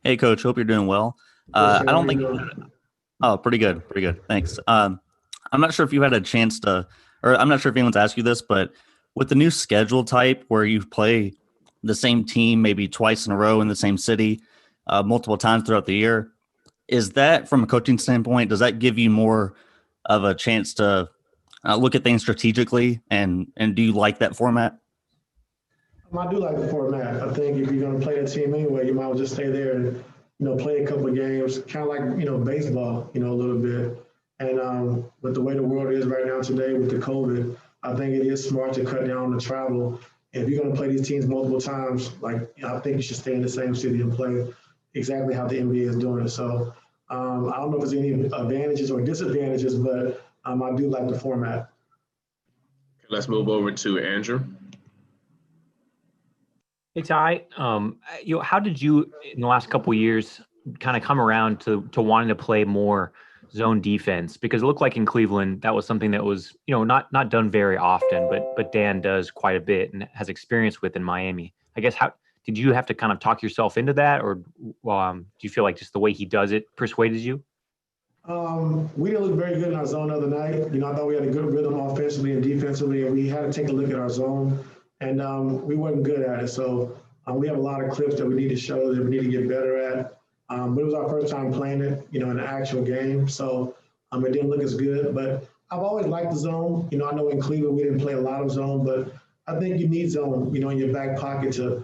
Hey, Coach. Hope you're doing well. Yes, sir. I How don't you think. doing? Oh, pretty good. Pretty good. Thanks. I'm not sure if you had a chance to, or I'm not sure if anyone's asked you this, but with the new schedule type where you play the same team maybe twice in a row in the same city, multiple times throughout the year, is that from a coaching standpoint, does that give you more of a chance to look at things strategically? And do you like that format? I do like the format. I think if you're going to play a team anyway, you might as well just stay there and play a couple of games, kind of like baseball, a little bit. And with the way the world is right now today with the COVID, I think it is smart to cut down on the travel. If you're going to play these teams multiple times, like I think you should stay in the same city and play exactly how the NBA is doing it. So I don't know if there's any advantages or disadvantages, but I do like the format. Let's move over to Andrew. Hey Ty, how did you in the last couple of years kind of come around to wanting to play more zone defense? Because it looked like in Cleveland that was something that was not done very often, but Dan does quite a bit and has experience with in Miami. I guess how did you have to kind of talk yourself into that, or do you feel like just the way he does it persuaded you? We didn't look very good in our zone the other night. I thought we had a good rhythm offensively and defensively, and we had to take a look at our zone, and we wasn't good at it. So we have a lot of clips that we need to show that we need to get better at. But it was our first time playing it, in an actual game, so it didn't look as good. But I've always liked the zone. I know in Cleveland we didn't play a lot of zone, but I think you need zone, in your back pocket to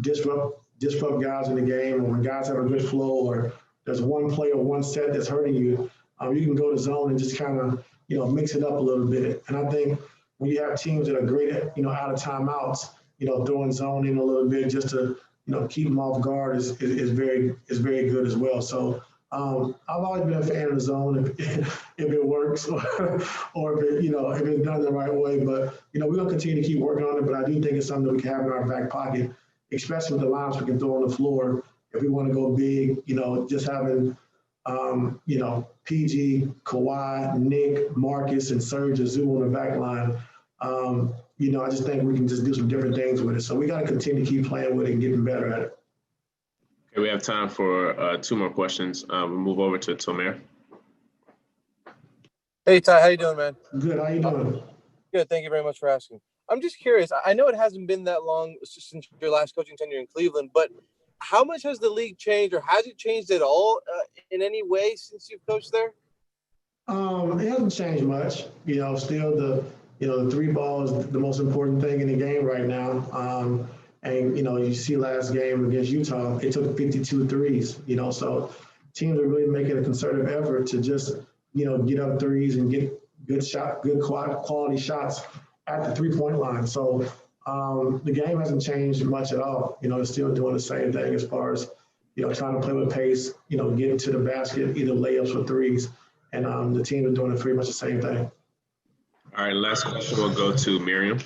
disrupt guys in the game, or when guys have a good flow, or there's one play or one set that's hurting you, you can go to zone and just kind of, mix it up a little bit. And I think when you have teams that are great at, out of timeouts, throwing zone in a little bit just to, keep them off guard is very good as well. So I've always been a fan of the zone if it works or if if it's done the right way. But we're gonna continue to keep working on it. But I do think it's something that we can have in our back pocket, especially with the lines we can throw on the floor if we want to go big, just having, PG, Kawhi, Nick, Marcus, and Serge Azul on the back line. I just think we can just do some different things with it. So we got to continue to keep playing with it and getting better at it. Okay, we have time for two more questions. We'll move over to Tomer. Hey, Ty, how you doing, man? Good. How you doing? Good. Thank you very much for asking. I'm just curious. I know it hasn't been that long since your last coaching tenure in Cleveland, but how much has the league changed, or has it changed at all in any way since you've coached there? It hasn't changed much. Still the three ball is the most important thing in the game right now. And you see last game against Utah, it took 52 threes. So teams are really making a concerted effort to just get up threes and get good quality shots at the 3-point line. So the game hasn't changed much at all. It's still doing the same thing as far as, trying to play with pace, getting to the basket, either layups or threes. And the team is doing pretty much the same thing. All right, last question will go to Miriam.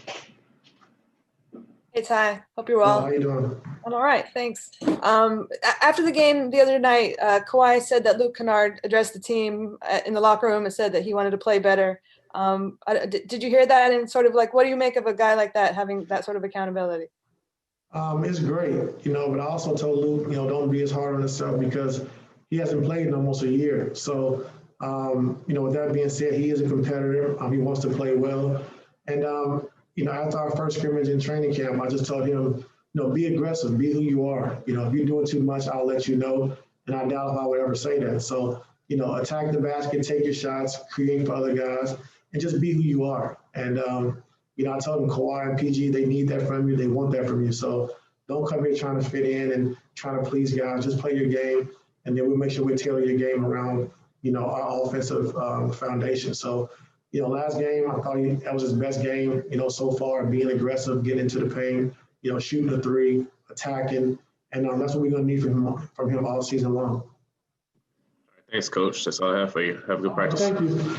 Hey, Ty. Hope you're well. How you doing? I'm all right, thanks. After the game the other night, Kawhi said that Luke Kennard addressed the team in the locker room and said that he wanted to play better. Did you hear that? And sort of like, what do you make of a guy like that having that sort of accountability? It's great, but I also told Luke, don't be as hard on himself because he hasn't played in almost a year. So, with that being said, he is a competitor. He wants to play well. And, after our first scrimmage in training camp, I just told him, be aggressive, be who you are. If you're doing too much, I'll let you know. And I doubt if I would ever say that. So, attack the basket, take your shots, create for other guys, and just be who you are. And, I told them Kawhi and PG, they need that from you. They want that from you. So don't come here trying to fit in and trying to please guys. Just play your game, and then we'll make sure we tailor your game around, our offensive foundation. So, last game, I thought that was his best game, so far, being aggressive, getting into the paint, shooting the three, attacking. And that's what we're going to need from him all season long. Thanks, Coach. That's all I have for you. Have a good practice. Thank you.